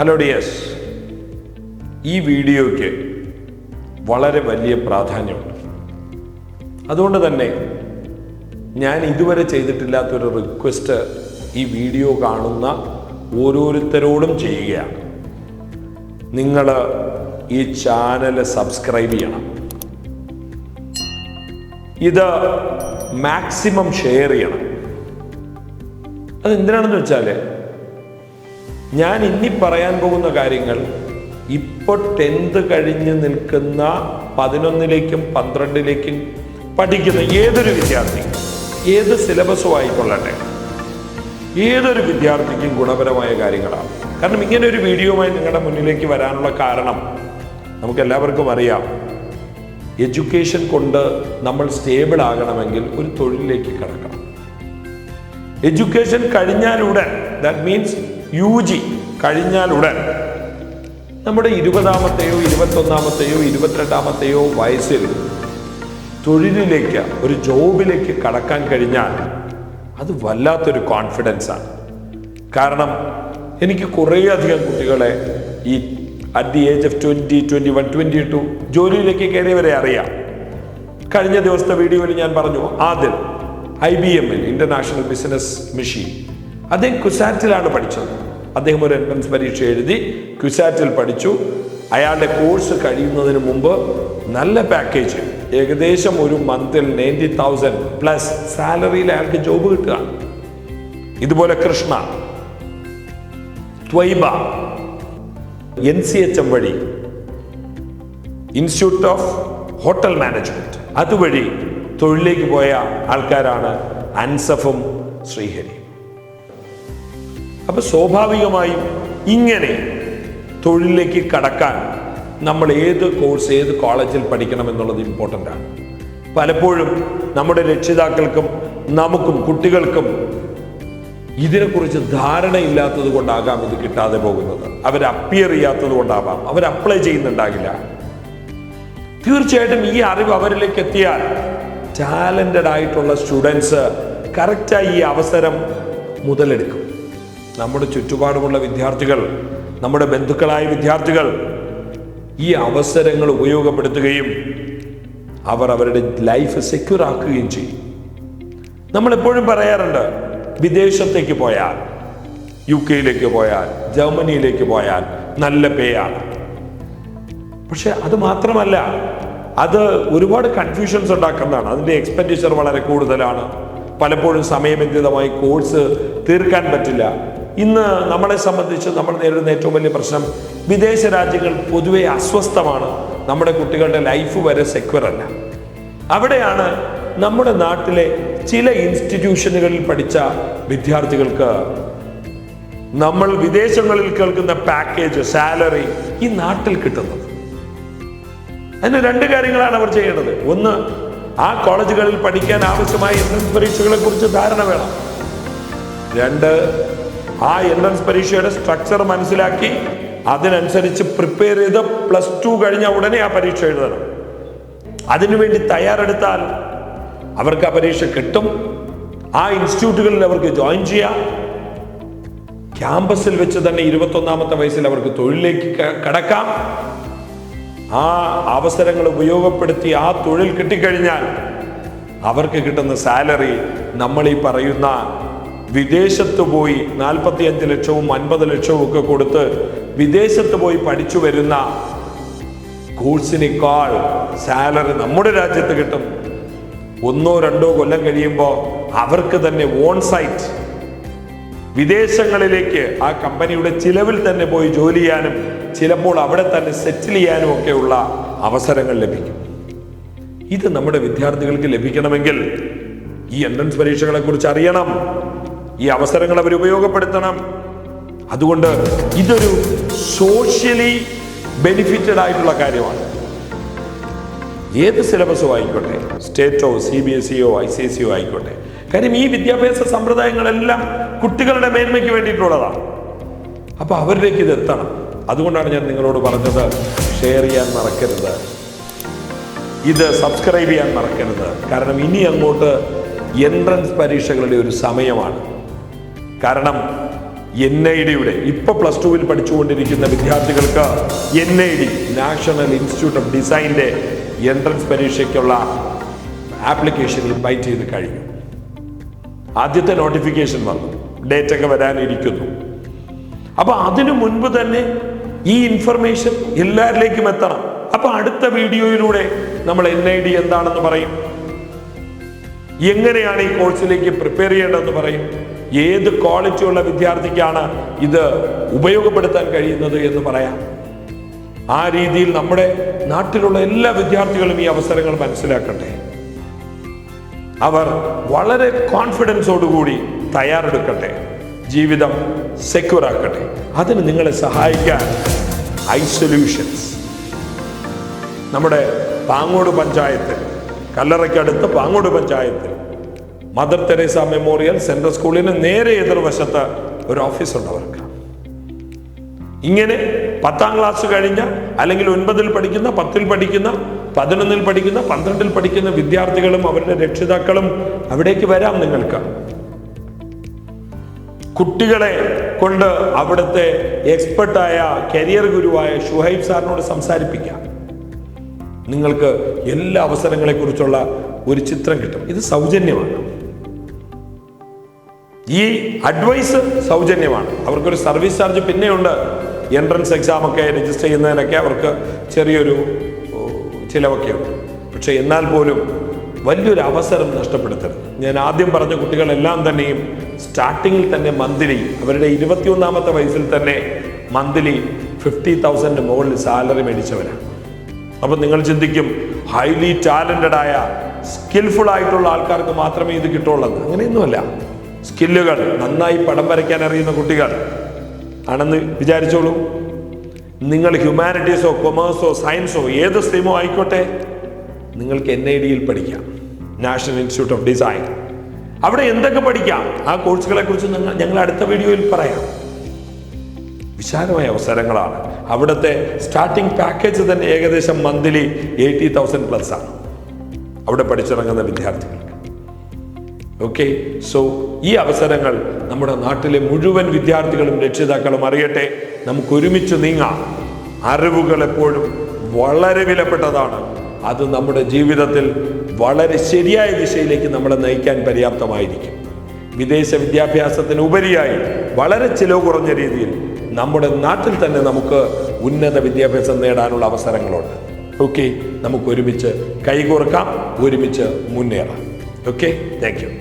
Hello dears, ഈ വീഡിയോയ്ക്ക് വളരെ വലിയ പ്രാധാന്യമുണ്ട്. അതുകൊണ്ട് തന്നെ ഞാൻ ഇതുവരെ ചെയ്തിട്ടില്ലാത്തൊരു റിക്വസ്റ്റ് ഈ വീഡിയോ കാണുന്ന ഓരോരുത്തരോടും ചെയ്യുകയാണ്. നിങ്ങൾ ഈ ചാനൽ സബ്സ്ക്രൈബ് ചെയ്യണം. ഇത് മാക്സിമം ഷെയർ ചെയ്യണം. അതെന്തിനാണെന്ന് വെച്ചാൽ, ഞാൻ ഇനി പറയാൻ പോകുന്ന കാര്യങ്ങൾ ഇപ്പോൾ 10th കഴിഞ്ഞ് നിൽക്കുന്ന 11ലേക്കും 12ലേക്കും പഠിക്കുന്ന ഏതൊരു വിദ്യാർത്ഥി, ഏത് സിലബസും ആയിക്കൊള്ളട്ടെ, ഏതൊരു വിദ്യാർത്ഥിക്കും ഗുണപരമായ കാര്യങ്ങളാണ്. കാരണം ഇങ്ങനെ ഒരു വീഡിയോയുമായി നിങ്ങളുടെ മുന്നിലേക്ക് വരാനുള്ള കാരണം നമുക്ക് എല്ലാവർക്കും അറിയാം. എഡ്യൂക്കേഷൻ കൊണ്ട് നമ്മൾ സ്റ്റേബിൾ ആകണമെങ്കിൽ ഒരു തൊഴിലിലേക്ക് കടക്കണം. എഡ്യൂക്കേഷൻ കഴിഞ്ഞാലുടൻ, ദാറ്റ് മീൻസ് UG കഴിഞ്ഞാലുടൻ, നമ്മുടെ 20-ാമത്തെയോ 21-ാമത്തെയോ 22-ാമത്തെയോ വയസ്സിൽ തൊഴിലിലേക്ക്, ഒരു ജോബിലേക്ക് കടക്കാൻ കഴിഞ്ഞാൽ അത് വല്ലാത്തൊരു കോൺഫിഡൻസാണ്. കാരണം എനിക്ക് കുറേയധികം കുട്ടികളെ ഈ അറ്റ് ദി ഏജ് ഓഫ് 20, 21, 22 ജോലിയിലേക്ക് കയറിയവരെ അറിയാം. കഴിഞ്ഞ ദിവസത്തെ വീഡിയോയിൽ ഞാൻ പറഞ്ഞു, ആദിൽ IBM-ൽ ഇന്റർനാഷണൽ ബിസിനസ് മെഷീൻ, അദ്ദേഹം ക്യുസാറ്റിലാണ് പഠിച്ചത്. അദ്ദേഹം ഒരു എൻട്രൻസ് പരീക്ഷ എഴുതി ക്യുസാറ്റിൽ പഠിച്ചു. അയാളുടെ കോഴ്സ് കഴിയുന്നതിന് മുമ്പ് നല്ല പാക്കേജ്, ഏകദേശം ഒരു മന്തിൽ 90,000 പ്ലസ് സാലറിയിൽ അയാൾക്ക് ജോബ് കിട്ടുക. ഇതുപോലെ കൃഷ്ണ, ത്വയ്ബ, NCHM വഴി, ഇൻസ്റ്റിറ്റ്യൂട്ട് ഓഫ് ഹോട്ടൽ മാനേജ്മെന്റ്, അതുവഴി തൊഴിലേക്ക് പോയ ആൾക്കാരാണ് അൻസഫും ശ്രീഹരിയും. അപ്പൊ സ്വാഭാവികമായും ഇങ്ങനെ തൊഴിലിലേക്ക് കടക്കാൻ നമ്മൾ ഏത് കോഴ്സ്, ഏത് കോളേജിൽ പഠിക്കണം എന്നുള്ളത് ഇമ്പോർട്ടൻ്റ് ആണ്. പലപ്പോഴും നമ്മുടെ രക്ഷിതാക്കൾക്കും നമുക്കും കുട്ടികൾക്കും ഇതിനെക്കുറിച്ച് ധാരണയില്ലാത്തത് കൊണ്ടാകാം ഇത് കിട്ടാതെ പോകുന്നത്. അവർ അപ്പിയർ ചെയ്യാത്തത് കൊണ്ടാവാം, അവർ അപ്ലൈ ചെയ്യുന്നുണ്ടാകില്ല. തീർച്ചയായിട്ടും ഈ അറിവ് അവരിലേക്ക് എത്തിയാൽ ടാലന്റഡ് ആയിട്ടുള്ള സ്റ്റുഡൻസ് കറക്റ്റായി ഈ അവസരം മുതലെടുക്കും. നമ്മുടെ ചുറ്റുപാടുമുള്ള വിദ്യാർത്ഥികൾ, നമ്മുടെ ബന്ധുക്കളായ വിദ്യാർത്ഥികൾ ഈ അവസരങ്ങൾ ഉപയോഗപ്പെടുത്തുകയും അവർ അവരുടെ ലൈഫ് സെക്യൂർ ആക്കുകയും ചെയ്യും. നമ്മൾ എപ്പോഴും പറയാറുണ്ട്, വിദേശത്തേക്ക് പോയാൽ, UK-യിലേക്ക് പോയാൽ, ജർമ്മനിയിലേക്ക് പോയാൽ നല്ല പേ ആണ്. പക്ഷെ അത് മാത്രമല്ല, അത് ഒരുപാട് കൺഫ്യൂഷൻസ് ഉണ്ടാക്കുന്നതാണ്. അതിൻ്റെ എക്സ്പെൻഡിച്ചർ വളരെ കൂടുതലാണ്. പലപ്പോഴും സമയബന്ധിതമായി കോഴ്സ് തീർക്കാൻ പറ്റില്ല. ഇന്ന് നമ്മളെ സംബന്ധിച്ച് നമ്മൾ നേരിടുന്ന ഏറ്റവും വലിയ പ്രശ്നം, വിദേശ രാജ്യങ്ങൾ പൊതുവെ അസ്വസ്ഥമാണ്. നമ്മുടെ കുട്ടികളുടെ ലൈഫ് വരെ സെക്യൂർ അല്ല. അവിടെയാണ് നമ്മുടെ നാട്ടിലെ ചില ഇൻസ്റ്റിറ്റ്യൂഷനുകളിൽ പഠിച്ച വിദ്യാർത്ഥികൾക്ക് നമ്മൾ വിദേശങ്ങളിൽ കേൾക്കുന്ന പാക്കേജ്, സാലറി ഈ നാട്ടിൽ കിട്ടുന്നത്. അതിന് 2 കാര്യങ്ങളാണ് അവർ ചെയ്യേണ്ടത്. ഒന്ന്, ആ കോളേജുകളിൽ പഠിക്കാൻ ആവശ്യമായ എൻട്രൻസ് പരീക്ഷകളെ കുറിച്ച് ധാരണ വേണം. 2, ആ എൻട്രൻസ് പരീക്ഷയുടെ സ്ട്രക്ചർ മനസ്സിലാക്കി അതിനനുസരിച്ച് പ്രിപ്പയർ ചെയ്ത് +2 കഴിഞ്ഞ ഉടനെ ആ പരീക്ഷ എഴുതണം. അതിനുവേണ്ടി തയ്യാറെടുത്താൽ അവർക്ക് ആ പരീക്ഷ കിട്ടും. ആ ഇൻസ്റ്റിറ്റ്യൂട്ടുകളിൽ അവർക്ക് ജോയിൻ ചെയ്യാം. ക്യാമ്പസിൽ വെച്ച് തന്നെ 21-ാമത്തെ വയസ്സിൽ അവർക്ക് തൊഴിലിലേക്ക് കടക്കാം. ആ അവസരങ്ങൾ ഉപയോഗപ്പെടുത്തി ആ തൊഴിൽ കിട്ടിക്കഴിഞ്ഞാൽ അവർക്ക് കിട്ടുന്ന സാലറി നമ്മൾ ഈ പറയുന്ന വിദേശത്ത് പോയി 45 ലക്ഷവും 50 ലക്ഷവും ഒക്കെ കൊടുത്ത് വിദേശത്ത് പോയി പഠിച്ചു വരുന്ന കോഴ്സിനേക്കാൾ സാലറി നമ്മുടെ രാജ്യത്ത് കിട്ടും. 1-2 കൊല്ലം കഴിയുമ്പോൾ അവർക്ക് തന്നെ ഓൺ സൈറ്റ് വിദേശങ്ങളിലേക്ക് ആ കമ്പനിയുടെ ചിലവിൽ തന്നെ പോയി ജോലി ചെയ്യാനും ചിലപ്പോൾ അവിടെ തന്നെ സെറ്റിൽ ചെയ്യാനും ഒക്കെയുള്ള അവസരങ്ങൾ ലഭിക്കും. ഇത് നമ്മുടെ വിദ്യാർത്ഥികൾക്ക് ലഭിക്കണമെങ്കിൽ ഈ എൻട്രൻസ് പരീക്ഷകളെ കുറിച്ച് അറിയണം. ഈ അവസരങ്ങൾ അവർ ഉപയോഗപ്പെടുത്തണം. അതുകൊണ്ട് ഇതൊരു സോഷ്യലി ബെനിഫിറ്റഡ് ആയിട്ടുള്ള കാര്യമാണ്. ഏത് സിലബസോ ആയിക്കോട്ടെ, സ്റ്റേറ്റോ CBSE-യോ ICSE-യോ ആയിക്കോട്ടെ. കാര്യം ഈ വിദ്യാഭ്യാസ സമ്പ്രദായങ്ങളെല്ലാം കുട്ടികളുടെ മേന്മയ്ക്ക് വേണ്ടിയിട്ടുള്ളതാണ്. അപ്പൊ അവരിലേക്ക് ഇത് എത്തണം. അതുകൊണ്ടാണ് ഞാൻ നിങ്ങളോട് പറഞ്ഞത്, ഷെയർ ചെയ്യാൻ മറക്കരുത്, ഇത് സബ്സ്ക്രൈബ് ചെയ്യാൻ മറക്കരുത്. കാരണം ഇനി അങ്ങോട്ട് എൻട്രൻസ് പരീക്ഷകളുടെ ഒരു സമയമാണ്. കാരണം NIDയുടെ ഇപ്പൊ +2 പഠിച്ചുകൊണ്ടിരിക്കുന്ന വിദ്യാർത്ഥികൾക്ക് NID നാഷണൽ ഇൻസ്റ്റിറ്റ്യൂട്ട് ഓഫ് ഡിസൈൻ്റെ എൻട്രൻസ് പരീക്ഷയ്ക്കുള്ള ആപ്ലിക്കേഷൻ ഇൻവൈറ്റ് ചെയ്ത് കഴിഞ്ഞു. ആദ്യത്തെ നോട്ടിഫിക്കേഷൻ വന്നു, ഡേറ്റ് ഒക്കെ വരാനിരിക്കുന്നു. അപ്പൊ അതിനു മുൻപ് തന്നെ ഈ ഇൻഫർമേഷൻ എല്ലാവരിലേക്കും എത്തണം. അപ്പൊ അടുത്ത വീഡിയോയിലൂടെ നമ്മൾ NID എന്താണെന്ന് പറയും, എങ്ങനെയാണ് ഈ കോഴ്സിലേക്ക് പ്രിപ്പയർ ചെയ്യേണ്ടതെന്ന് പറയും, ഏത് ക്വാളിറ്റിയുള്ള വിദ്യാർത്ഥിക്കാണ് ഇത് ഉപയോഗപ്പെടുത്താൻ കഴിയുന്നത് എന്ന് പറയാം. ആ രീതിയിൽ നമ്മുടെ നാട്ടിലുള്ള എല്ലാ വിദ്യാർത്ഥികളും ഈ അവസരങ്ങൾ മനസ്സിലാക്കട്ടെ. അവർ വളരെ കോൺഫിഡൻസോടുകൂടി തയ്യാറെടുക്കട്ടെ, ജീവിതം സെക്യൂർ ആക്കട്ടെ. അതിന് നിങ്ങളെ സഹായിക്കാൻ iSolutions, നമ്മുടെ പാങ്ങോട് പഞ്ചായത്ത്, കല്ലറയ്ക്കടുത്ത് പാങ്ങോട് പഞ്ചായത്തിൽ മദർ തെരേസ മെമ്മോറിയൽ സെൻട്രൽ സ്കൂളിന് നേരെ എതിർവശത്ത് ഒരു ഓഫീസ് ഉണ്ട് അവർക്ക്. ഇങ്ങനെ 10ാം ക്ലാസ് കഴിഞ്ഞ, അല്ലെങ്കിൽ 9ൽ പഠിക്കുന്ന, 10ൽ പഠിക്കുന്ന, 11ൽ പഠിക്കുന്ന, 12ൽ പഠിക്കുന്ന വിദ്യാർത്ഥികളും അവരുടെ രക്ഷിതാക്കളും അവിടേക്ക് വരാം. നിങ്ങൾക്ക് കുട്ടികളെ കൊണ്ട് അവിടുത്തെ എക്സ്പെർട്ടായ കരിയർ ഗുരുവായ ഷുഹൈബ് സാറിനോട് സംസാരിപ്പിക്കാം. നിങ്ങൾക്ക് എല്ലാ അവസരങ്ങളെ കുറിച്ചുള്ള ഒരു ചിത്രം കിട്ടും. ഇത് സൗജന്യമാണ്. ഈ അഡ്വൈസ് സൗജന്യമാണ്. അവർക്കൊരു സർവീസ് ചാർജ് പിന്നെയുണ്ട്. എൻട്രൻസ് എക്സാം ഒക്കെ രജിസ്റ്റർ ചെയ്യുന്നതിനൊക്കെ അവർക്ക് ചെറിയൊരു ചിലവൊക്കെ ഉണ്ട്. പക്ഷെ എന്നാൽ പോലും വലിയൊരു അവസരം നഷ്ടപ്പെടുത്തരുത്. ഞാൻ ആദ്യം പറഞ്ഞ കുട്ടികളെല്ലാം തന്നെയും സ്റ്റാർട്ടിങ്ങിൽ തന്നെ മന്ത്ലി, അവരുടെ 21ാമത്തെ വയസ്സിൽ തന്നെ മന്ത്ലി 50,000 മുകളിൽ സാലറി മേടിച്ചവരാണ്. അപ്പം നിങ്ങൾ ചിന്തിക്കും, ഹൈലി ടാലന്റഡ് ആയ സ്കിൽഫുൾ ആയിട്ടുള്ള ആൾക്കാർക്ക് മാത്രമേ ഇത് കിട്ടുള്ളൂ. അങ്ങനെയൊന്നുമല്ല. സ്കില്ലുകൾ, നന്നായി പടം വരയ്ക്കാൻ അറിയുന്ന കുട്ടികൾ ആണെന്ന് വിചാരിച്ചോളൂ. നിങ്ങൾ ഹ്യൂമാനിറ്റീസോ കൊമേഴ്സോ സയൻസോ ഏത് സ്ട്രീമോ ആയിക്കോട്ടെ, നിങ്ങൾക്ക് NIDയിൽ പഠിക്കാം, നാഷണൽ ഇൻസ്റ്റിറ്റ്യൂട്ട് ഓഫ് ഡിസൈൻ. അവിടെ എന്തൊക്കെ പഠിക്കാം, ആ കോഴ്സുകളെ കുറിച്ച് ഞങ്ങൾ അടുത്ത വീഡിയോയിൽ പറയാം. വിശാലമായ അവസരങ്ങളാണ്. അവിടുത്തെ സ്റ്റാർട്ടിംഗ് പാക്കേജ് തന്നെ ഏകദേശം മന്ത്ലി 80,000 പ്ലസ് ആണ് അവിടെ പഠിച്ചിറങ്ങുന്ന വിദ്യാർത്ഥികൾക്ക്. ഓക്കെ, സോ ഈ അവസരങ്ങൾ നമ്മുടെ നാട്ടിലെ മുഴുവൻ വിദ്യാർത്ഥികളും രക്ഷിതാക്കളും അറിയട്ടെ. നമുക്ക് ഒരുമിച്ച് നീങ്ങാം. അറിവുകൾ എപ്പോഴും വളരെ വിലപ്പെട്ടതാണ്. അത് നമ്മുടെ ജീവിതത്തിൽ വളരെ ശരിയായ ദിശയിലേക്ക് നമ്മളെ നയിക്കാൻ പര്യാപ്തമായിരിക്കും. വിദേശ വിദ്യാഭ്യാസത്തിന് ഉപരിയായി വളരെ ചിലവ് കുറഞ്ഞ രീതിയിൽ നമ്മുടെ നാട്ടിൽ തന്നെ നമുക്ക് ഉന്നത വിദ്യാഭ്യാസം നേടാനുള്ള അവസരങ്ങളുണ്ട്. ഓക്കെ, നമുക്ക് ഒരുമിച്ച് കൈകോർക്കാം, ഒരുമിച്ച് മുന്നേറാം. Okay, thank you.